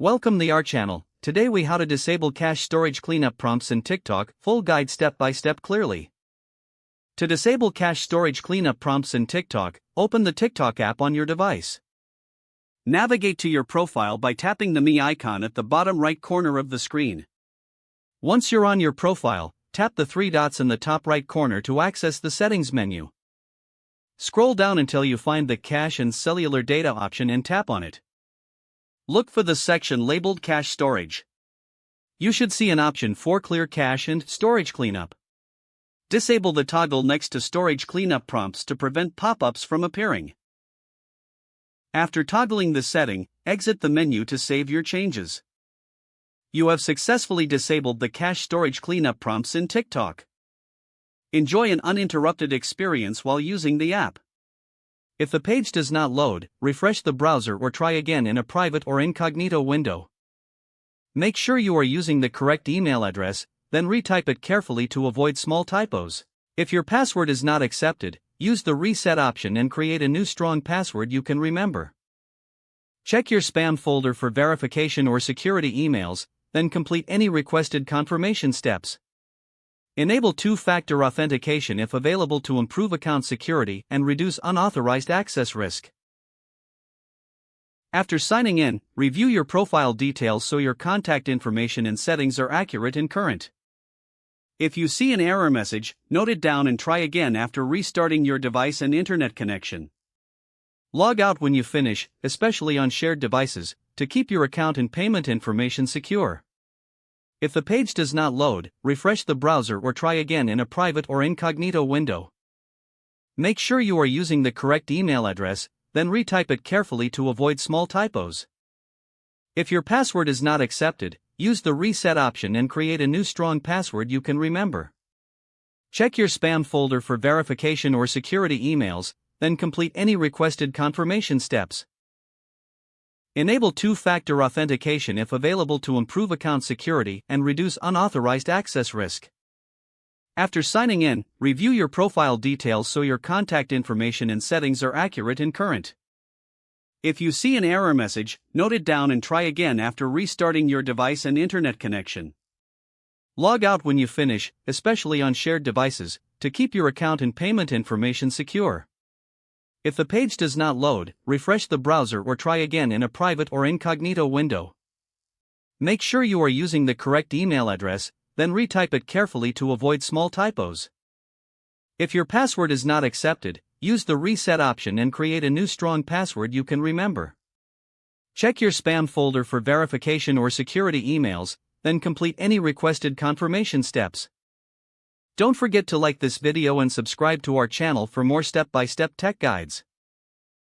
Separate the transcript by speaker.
Speaker 1: Welcome the our channel. Today we how to disable cache storage cleanup prompts in TikTok, full guide step by step clearly. To disable cache storage cleanup prompts in TikTok, open the TikTok app on your device. Navigate to your profile by tapping the Me icon at the bottom right corner of the screen. Once you're on your profile, tap the three dots in the top right corner to access the settings menu. Scroll down until you find the cache and cellular data option and tap on it. Look for the section labeled Cache Storage. You should see an option for Clear Cache and Storage Cleanup. Disable the toggle next to Storage Cleanup prompts to prevent pop-ups from appearing. After toggling the setting, exit the menu to save your changes. You have successfully disabled the cache storage cleanup prompts in TikTok. Enjoy an uninterrupted experience while using the app. If the page does not load, refresh the browser or try again in a private or incognito window. Make sure you are using the correct email address, then retype it carefully to avoid small typos. If your password is not accepted, use the reset option and create a new strong password you can remember. Check your spam folder for verification or security emails, then complete any requested confirmation steps. Enable two-factor authentication if available to improve account security and reduce unauthorized access risk. After signing in, review your profile details so your contact information and settings are accurate and current. If you see an error message, note it down and try again after restarting your device and internet connection. Log out when you finish, especially on shared devices, to keep your account and payment information secure. If the page does not load, refresh the browser or try again in a private or incognito window. Make sure you are using the correct email address, then retype it carefully to avoid small typos. If your password is not accepted, use the reset option and create a new strong password you can remember. Check your spam folder for verification or security emails, then complete any requested confirmation steps. Enable two-factor authentication if available to improve account security and reduce unauthorized access risk. After signing in, review your profile details so your contact information and settings are accurate and current. If you see an error message, note it down and try again after restarting your device and internet connection. Log out when you finish, especially on shared devices, to keep your account and payment information secure. If the page does not load, refresh the browser or try again in a private or incognito window. Make sure you are using the correct email address, then retype it carefully to avoid small typos. If your password is not accepted, use the reset option and create a new strong password you can remember. Check your spam folder for verification or security emails, then complete any requested confirmation steps. Don't forget to like this video and subscribe to our channel for more step-by-step tech guides.